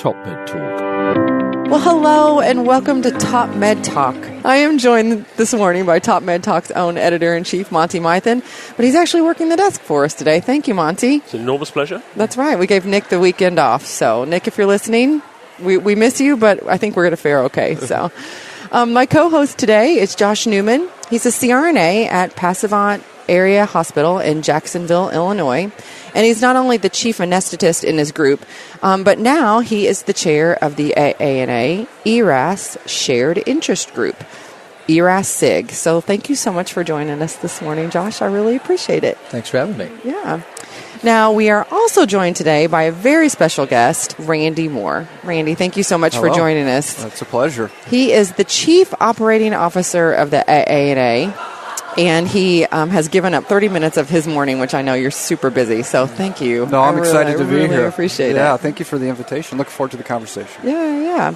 Top Med Talk. Well, hello and welcome to Top Med Talk. I am joined this morning by Top Med Talk's own editor-in-chief, Monty Mythen, but he's actually working the desk for us today. Thank you, Monty. It's an enormous pleasure. That's right. We gave Nick the weekend off. So, Nick, if you're listening, we miss you, but I think we're going to fare okay. So, my co-host today is Josh Newman. He's a CRNA at Passavant Area Hospital in Jacksonville, Illinois. And he's not only the chief anesthetist in his group, but now he is the chair of the AANA ERAS Shared Interest Group, ERAS SIG. So thank you so much for joining us this morning, Josh. I really appreciate it. Thanks for having me. Yeah. Now, we are also joined today by a very special guest, Randy Moore. Randy, thank you so much for joining us. It's a pleasure. He is the Chief Operating Officer of the AANA, and he has given up 30 minutes of his morning, which I know you're super busy, so thank you. No, I'm excited to be here. I really appreciate it. Yeah, thank you for the invitation. Look forward to the conversation. Yeah.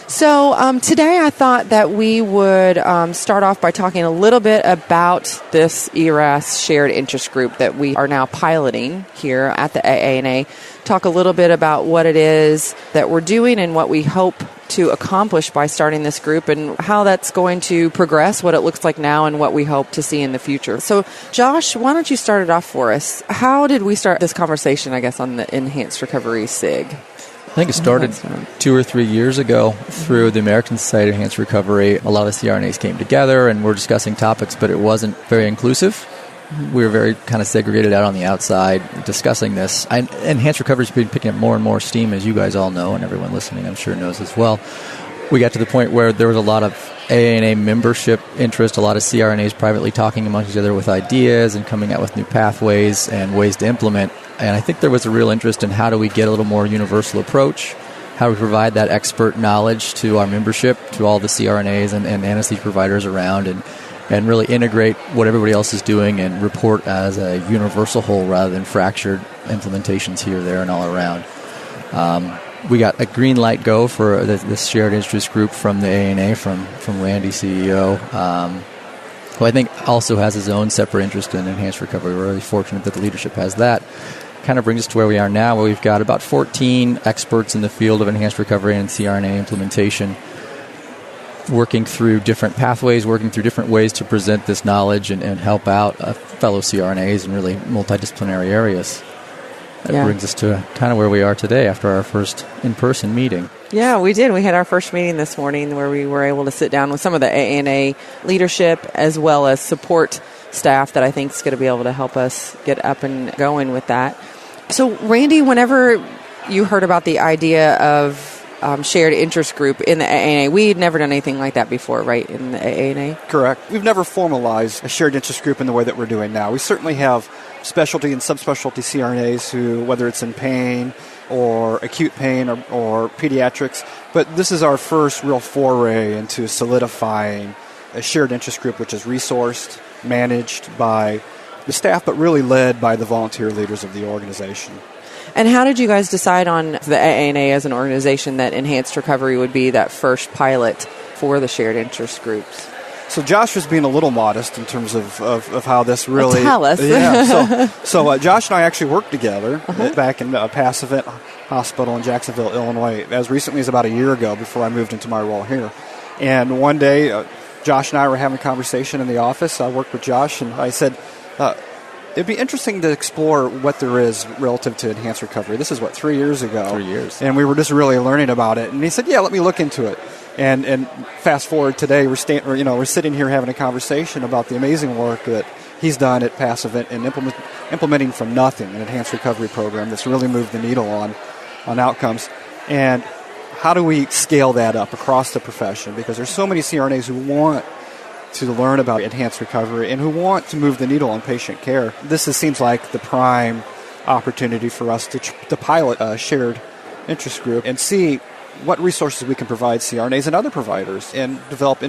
So today I thought that we would start off by talking a little bit about this ERAS shared interest group that we are now piloting here at the AANA. Talk a little bit about what it is that we're doing and what we hope to accomplish by starting this group and how that's going to progress, what it looks like now, and what we hope to see in the future. So, Josh, why don't you start it off for us? How did we start this conversation, I guess, on the Enhanced Recovery SIG? I think it started 2 or 3 years ago through the American Society of Enhanced Recovery. A lot of CRNAs came together and were discussing topics, but it wasn't very inclusive. We were very kind of segregated out on the outside discussing this. Enhanced Recovery has been picking up more and more steam, as you guys all know, and everyone listening I'm sure knows as well. We got to the point where there was a lot of AANA membership interest, a lot of CRNAs privately talking amongst each other with ideas and coming out with new pathways and ways to implement. And I think there was a real interest in how do we get a little more universal approach, how do we provide that expert knowledge to our membership, to all the CRNAs and anesthesia providers around, and really integrate what everybody else is doing and report as a universal whole rather than fractured implementations here, there, and all around. We got a green light go for this shared interest group from the AANA, from Randy, CEO, who I think also has his own separate interest in enhanced recovery. We're really fortunate that the leadership has that. Kind of brings us to where we are now, where we've got about 14 experts in the field of enhanced recovery and CRNA implementation, working through different pathways, working through different ways to present this knowledge and help out fellow CRNAs in really multidisciplinary areas. That brings us to kind of where we are today after our first in-person meeting. Yeah, we did. We had our first meeting this morning where we were able to sit down with some of the AANA leadership as well as support staff that I think is going to be able to help us get up and going with that. So, Randy, whenever you heard about the idea of shared interest group in the AANA, we had never done anything like that before, right, in the AANA? Correct. We've never formalized a shared interest group in the way that we're doing now. We certainly have specialty and subspecialty CRNAs who, whether it's in pain or acute pain or pediatrics, but this is our first real foray into solidifying a shared interest group which is resourced, managed by the staff, but really led by the volunteer leaders of the organization. And how did you guys decide on the AANA as an organization that Enhanced Recovery would be that first pilot for the shared interest groups? So Josh was being a little modest in terms of how this really... Tell us. Yeah. So Josh and I actually worked together back in Passavant Hospital in Jacksonville, Illinois, as recently as about a year ago before I moved into my role here. And one day, Josh and I were having a conversation in the office. I worked with Josh, and I said, it'd be interesting to explore what there is relative to enhanced recovery. This is, 3 years ago? 3 years. And we were just really learning about it. And he said, yeah, let me look into it. And fast forward today, we're sitting here having a conversation about the amazing work that he's done at Passavant and implementing from nothing an enhanced recovery program that's really moved the needle on outcomes. And how do we scale that up across the profession? Because there's so many CRNAs who want to learn about enhanced recovery and who want to move the needle on patient care. This seems like the prime opportunity for us to pilot a shared interest group and see what resources we can provide CRNAs and other providers and develop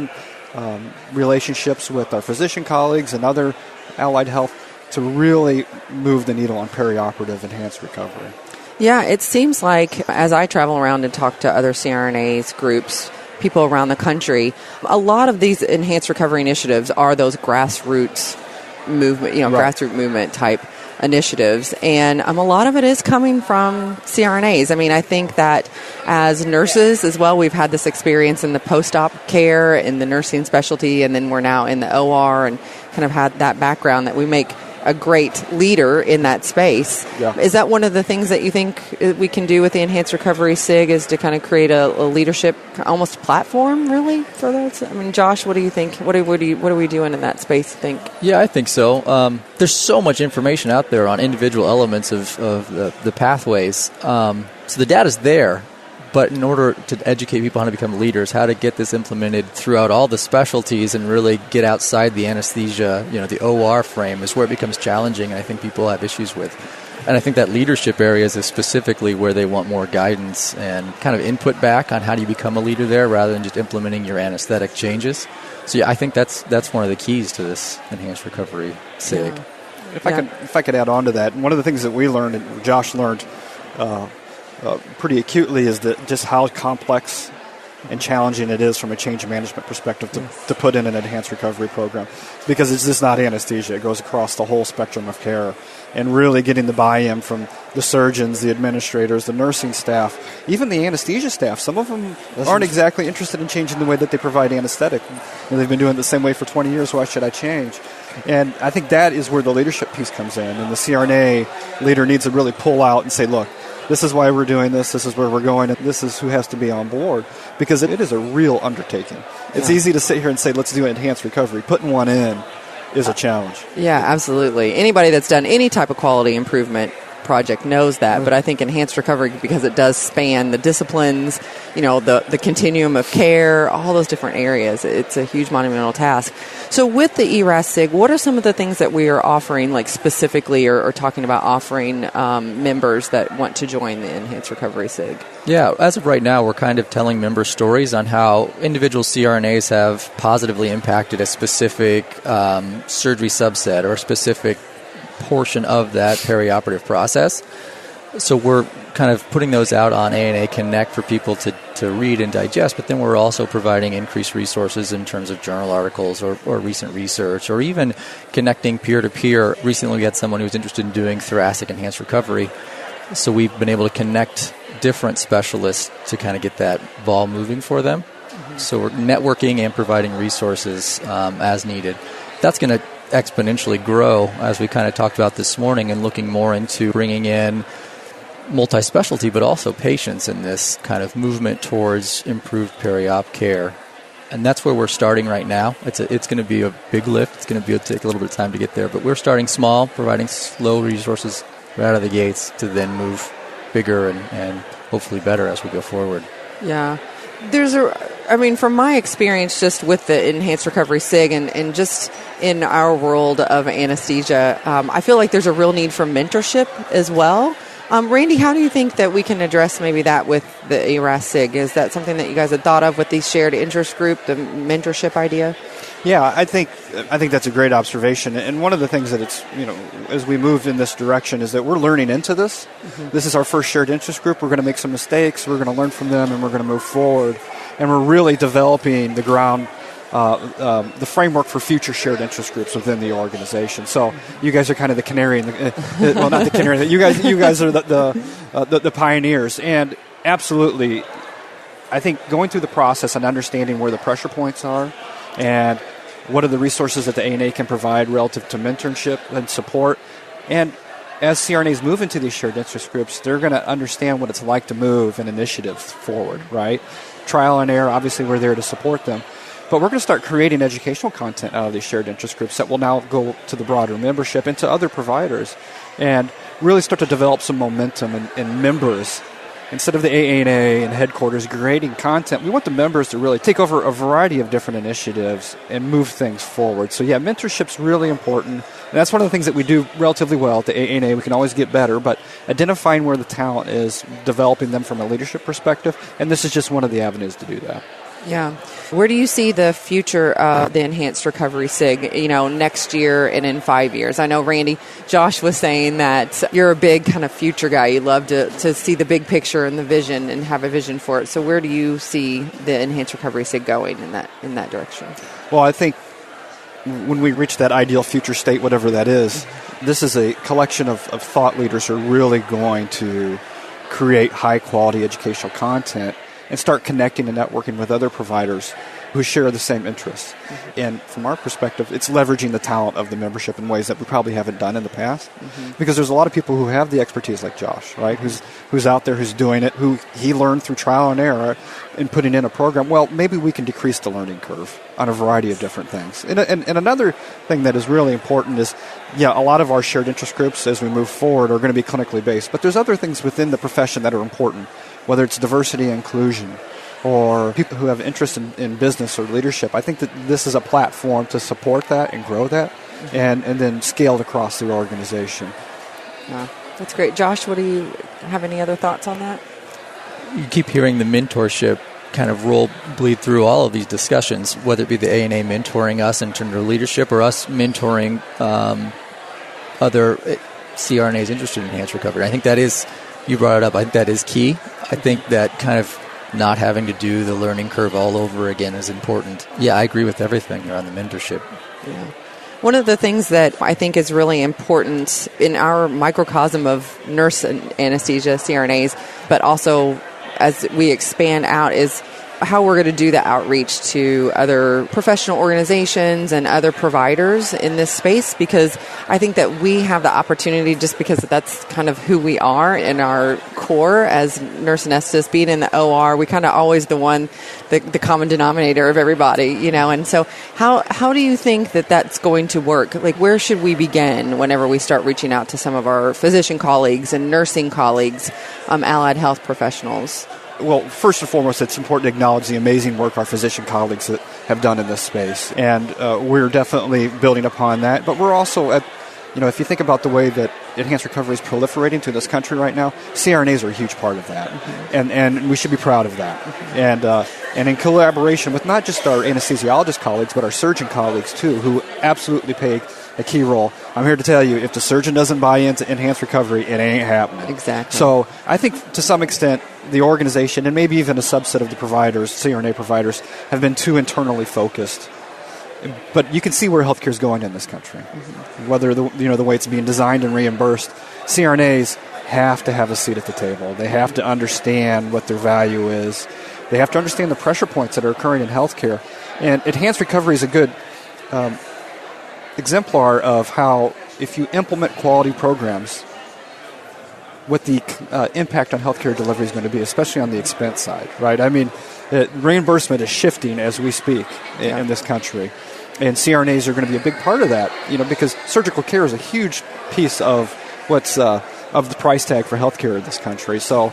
relationships with our physician colleagues and other allied health to really move the needle on perioperative enhanced recovery. Yeah, it seems like as I travel around and talk to other CRNAs groups, people around the country, a lot of these enhanced recovery initiatives are those grassroots movement, grassroots movement type initiatives, and a lot of it is coming from CRNAs. I mean, I think that as nurses as well, we've had this experience in the post-op care, in the nursing specialty, and then we're now in the OR and kind of had that background that we make a great leader in that space. Yeah. Is that one of the things that you think we can do with the Enhanced Recovery SIG, is to kind of create a leadership almost platform, really, for those? I mean, Josh, what do you think? What are we doing in that space, you think? Yeah, I think so. There's so much information out there on individual elements of the pathways. So the data's there. But in order to educate people how to become leaders, how to get this implemented throughout all the specialties and really get outside the anesthesia, the OR frame, is where it becomes challenging, and I think people have issues with. And I think that leadership areas is specifically where they want more guidance and kind of input back on how do you become a leader there, rather than just implementing your anesthetic changes. So yeah, I think that's one of the keys to this Enhanced Recovery SIG. Yeah. If I could add on to that, one of the things that we learned, and Josh learned pretty acutely, is that just how complex and challenging it is from a change management perspective to put in an enhanced recovery program, because it's just not anesthesia. It goes across the whole spectrum of care, and really getting the buy-in from the surgeons, the administrators, the nursing staff, even the anesthesia staff. Some of them aren't exactly interested in changing the way that they provide anesthetic. They've been doing it the same way for 20 years. Why should I change? And I think that is where the leadership piece comes in, and the CRNA leader needs to really pull out and say, look, this is why we're doing this is where we're going, and this is who has to be on board, because it is a real undertaking. It's easy to sit here and say, let's do enhanced recovery. Putting one in is a challenge. Yeah, absolutely. Anybody that's done any type of quality improvement project knows that, but I think enhanced recovery, because it does span the disciplines, the continuum of care, all those different areas. It's a huge monumental task. So with the ERAS SIG, what are some of the things that we are offering, like specifically, or talking about offering members that want to join the Enhanced Recovery SIG? Yeah, as of right now, we're kind of telling member stories on how individual CRNAs have positively impacted a specific surgery subset or a specific portion of that perioperative process. So we're kind of putting those out on AANA Connect for people to read and digest, but then we're also providing increased resources in terms of journal articles or recent research, or even connecting peer-to-peer. Recently we had someone who was interested in doing thoracic enhanced recovery, so we've been able to connect different specialists to kind of get that ball moving for them. Mm-hmm. So we're networking and providing resources as needed. That's going to exponentially grow, as we kind of talked about this morning, and looking more into bringing in multi-specialty, but also patients in this kind of movement towards improved peri-op care. And that's where we're starting right now. It's going to be a big lift. It's going to take a little bit of time to get there, but we're starting small, providing slow resources right out of the gates to then move bigger and hopefully better as we go forward. Yeah. From my experience just with the Enhanced Recovery SIG and just in our world of anesthesia, I feel like there's a real need for mentorship as well. Randy, how do you think that we can address maybe that with the ERAS SIG? Is that something that you guys had thought of with the shared interest group, the mentorship idea? Yeah, I think that's a great observation. And one of the things that it's, as we move in this direction, is that we're learning into this. Mm-hmm. This is our first shared interest group. We're going to make some mistakes. We're going to learn from them, and we're going to move forward. And we're really developing the framework for future shared interest groups within the organization. So you guys are kind of the canary in the well, not the canary. You guys are the pioneers. And absolutely, I think going through the process and understanding where the pressure points are and what are the resources that the AANA can provide relative to mentorship and support. And as CRNAs move into these shared interest groups, they're going to understand what it's like to move an initiative forward, right? Trial and error, obviously we're there to support them. But we're going to start creating educational content out of these shared interest groups that will now go to the broader membership and to other providers and really start to develop some momentum in members. Instead of the AANA and headquarters creating content, we want the members to really take over a variety of different initiatives and move things forward. So yeah, mentorship's really important. And that's one of the things that we do relatively well at the AANA. We can always get better, but identifying where the talent is, developing them from a leadership perspective, and this is just one of the avenues to do that. Yeah. Where do you see the future of the Enhanced Recovery SIG, next year and in 5 years? I know, Randy, Josh was saying that you're a big kind of future guy. You love to see the big picture and the vision and have a vision for it. So where do you see the Enhanced Recovery SIG going in that direction? Well, I think when we reach that ideal future state, whatever that is, this is a collection of thought leaders who are really going to create high-quality educational content and start connecting and networking with other providers who share the same interests. And from our perspective, it's leveraging the talent of the membership in ways that we probably haven't done in the past. Because there's a lot of people who have the expertise like Josh, right? Who's out there, who's doing it, who he learned through trial and error in putting in a program. Well, maybe we can decrease the learning curve on a variety of different things. And another thing that is really important is, a lot of our shared interest groups as we move forward are going to be clinically based. But there's other things within the profession that are important, whether it's diversity and inclusion, or people who have interest in business or leadership. I think that this is a platform to support that and grow that, and then scale it across the organization. Yeah, that's great. Josh, do you have any other thoughts on that? You keep hearing the mentorship kind of bleed through all of these discussions, whether it be the AANA mentoring us in terms of leadership or us mentoring other CRNAs interested in enhanced recovery. I think that is, you brought it up, I think that is key. I think that kind of not having to do the learning curve all over again is important. Yeah, I agree with everything on the mentorship. Yeah. One of the things that I think is really important in our microcosm of nurse anesthesia, CRNAs, but also as we expand out, is how we're going to do the outreach to other professional organizations and other providers in this space, because I think that we have the opportunity, just because that's kind of who we are in our core as nurse anesthetists, being in the OR, we kind of always the common denominator of everybody, and so how do you think that that's going to work? Like, where should we begin whenever we start reaching out to some of our physician colleagues and nursing colleagues, allied health professionals? Well, first and foremost, it's important to acknowledge the amazing work our physician colleagues that have done in this space. And we're definitely building upon that. But we're also if you think about the way that enhanced recovery is proliferating through this country right now, CRNAs are a huge part of that. And we should be proud of that. And in collaboration with not just our anesthesiologist colleagues, but our surgeon colleagues too, who absolutely play a key role. I'm here to tell you, if the surgeon doesn't buy into enhanced recovery, it ain't happening. Exactly. So I think to some extent, the organization and maybe even a subset of the providers, CRNA providers, have been too internally focused. But you can see where healthcare is going in this country. Whether the way it's being designed and reimbursed, CRNAs have to have a seat at the table. They have to understand what their value is. They have to understand the pressure points that are occurring in healthcare. And enhanced recovery is a good exemplar of how, if you implement quality programs, what the impact on healthcare delivery is going to be, especially on the expense side, right? I mean, reimbursement is shifting as we speak in this country, and CRNAs are going to be a big part of that, because surgical care is a huge piece of what's of the price tag for healthcare in this country. So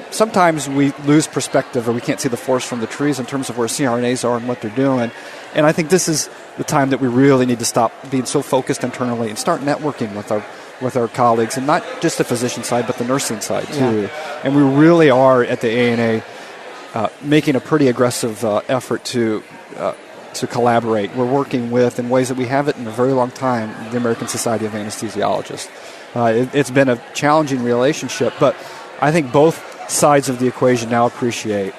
sometimes we lose perspective, or we can't see the forest from the trees in terms of where CRNAs are and what they're doing. And I think this is the time that we really need to stop being so focused internally and start networking with our colleagues, and not just the physician side, but the nursing side too. Yeah. And we really are at the AANA making a pretty aggressive effort to collaborate. We're working with, in ways that we haven't in a very long time, the American Society of Anesthesiologists. It's been a challenging relationship, but I think both sides of the equation now appreciate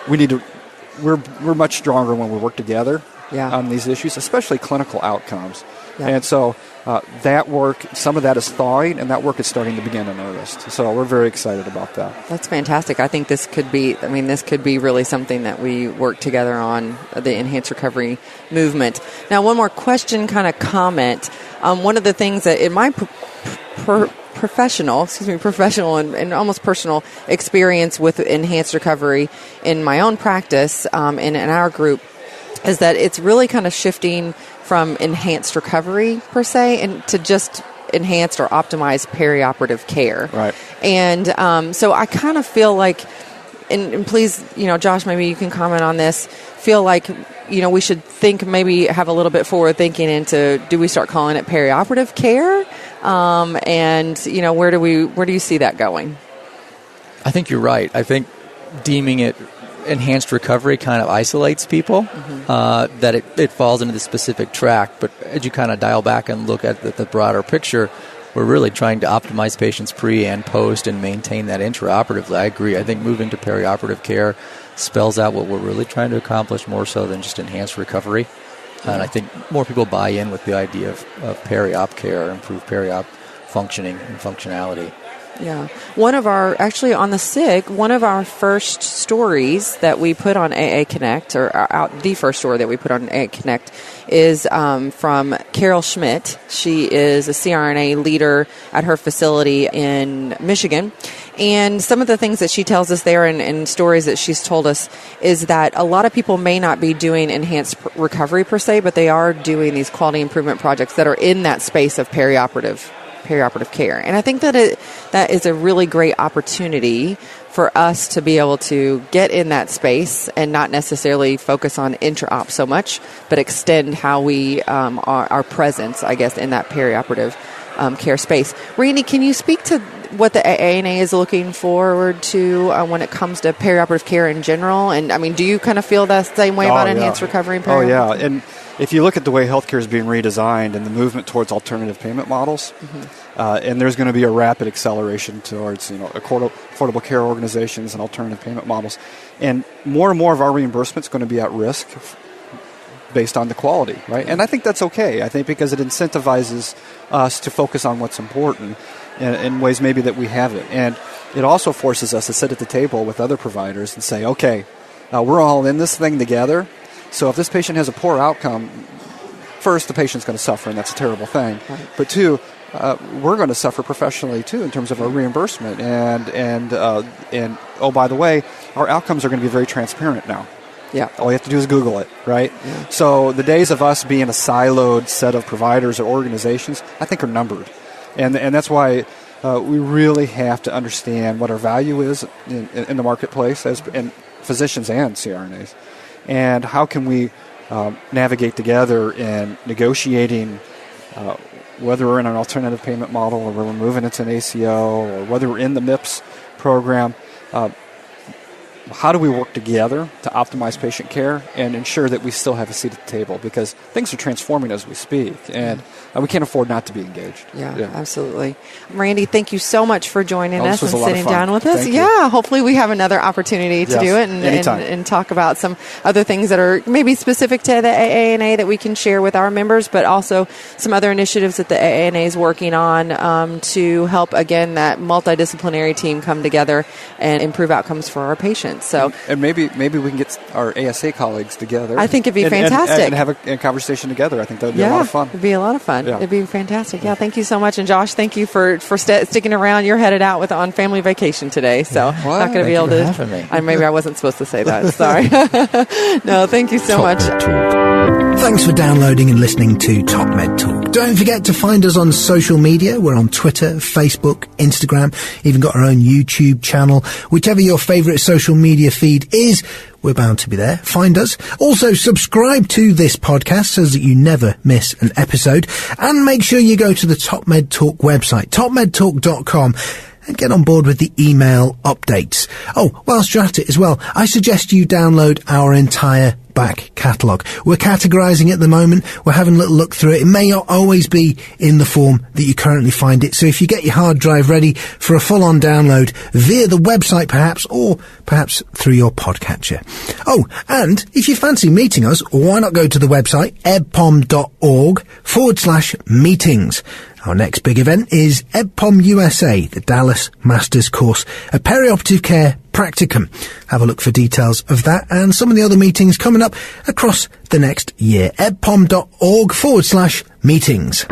we're much stronger when we work together on these issues, especially clinical outcomes. Yeah. And so that work, some of that is thawing, and that work is starting to begin in earnest. So we're very excited about that. That's fantastic. I think this could be really something that we work together on, the enhanced recovery movement. Now, one more question, kind of comment. One of the things that in my professional and almost personal experience with enhanced recovery in my own practice and in our group is that it's really kind of shifting from enhanced recovery per se and to just enhanced or optimized perioperative care. Right. And so I kind of feel like, and please, Josh, maybe you can comment on this, feel like, we should have a little bit forward thinking into, do we start calling it perioperative care? And, where do you see that going? I think you're right. I think deeming it enhanced recovery kind of isolates people, that it falls into the specific track. But as you kind of dial back and look at the broader picture, we're really trying to optimize patients pre and post and maintain that intraoperatively. I agree. I think moving to perioperative care spells out what we're really trying to accomplish more so than just enhanced recovery. And I think more people buy in with the idea of peri-op care, improved peri-op functioning and functionality. Yeah. One of our first stories that we put on AA Connect, the first story that we put on AA Connect, is from Carol Schmidt. She is a CRNA leader at her facility in Michigan. And some of the things that she tells us there and stories that she's told us is that a lot of people may not be doing enhanced recovery per se, but they are doing these quality improvement projects that are in that space of perioperative care. And I think that is a really great opportunity for us to be able to get in that space and not necessarily focus on intra-op so much, but extend how we our presence, I guess, in that perioperative care space. Randy, can you speak to what the AANA is looking forward to when it comes to perioperative care in general? And, I mean, do you kind of feel that same way about enhanced recovery and perioperative? Oh, yeah. And if you look at the way healthcare is being redesigned and the movement towards alternative payment models, and there's going to be a rapid acceleration towards affordable care organizations and alternative payment models, and more of our reimbursement is going to be at risk based on the quality, right? And I think that's okay. I think because it incentivizes us to focus on what's important in ways maybe that we haven't. And it also forces us to sit at the table with other providers and say, okay, we're all in this thing together. So if this patient has a poor outcome, first, the patient's going to suffer, and that's a terrible thing. Right. But two, we're going to suffer professionally too in terms of our reimbursement. And oh, by the way, our outcomes are going to be very transparent now. Yeah. All you have to do is Google it, right? Yeah. So the days of us being a siloed set of providers or organizations, I think, are numbered. And that's why we really have to understand what our value is in the marketplace as in physicians and CRNAs. And how can we navigate together in negotiating whether we're in an alternative payment model or we're moving into an ACO or whether we're in the MIPS program. How do we work together to optimize patient care and ensure that we still have a seat at the table? Because things are transforming as we speak, and we can't afford not to be engaged. Yeah, absolutely. Randy, thank you so much for joining us and sitting down with us. Thank you. Hopefully we have another opportunity to do it and talk about some other things that are maybe specific to the AANA that we can share with our members, but also some other initiatives that the AANA is working on to help, again, that multidisciplinary team come together and improve outcomes for our patients. So, and maybe we can get our ASA colleagues together. I think it'd be fantastic. And have a conversation together. I think that would be a lot of fun. It'd be a lot of fun. Yeah. It'd be fantastic. Yeah, thank you so much. And Josh, thank you for sticking around. You're headed out on family vacation today, so not going to be able to. Maybe I wasn't supposed to say that. Sorry. No, thank you so much. Thanks for downloading and listening to Top Med Talk. Don't forget to find us on social media. We're on Twitter, Facebook, Instagram, even got our own YouTube channel. Whichever your favourite social media feed is, we're bound to be there. Find us. Also, subscribe to this podcast so that you never miss an episode. And make sure you go to the Top Med Talk website, topmedtalk.com, and get on board with the email updates. Oh, whilst you're at it as well, I suggest you download our entire back catalogue. We're categorising it at the moment. We're having a little look through it. It may not always be in the form that you currently find it. So if you get your hard drive ready for a full-on download via the website perhaps, or perhaps through your podcatcher. Oh, and if you fancy meeting us, why not go to the website ebpom.org/meetings. Our next big event is EBPOM USA, the Dallas Masters Course, a perioperative care practicum. Have a look for details of that and some of the other meetings coming up across the next year. ebpom.org/meetings.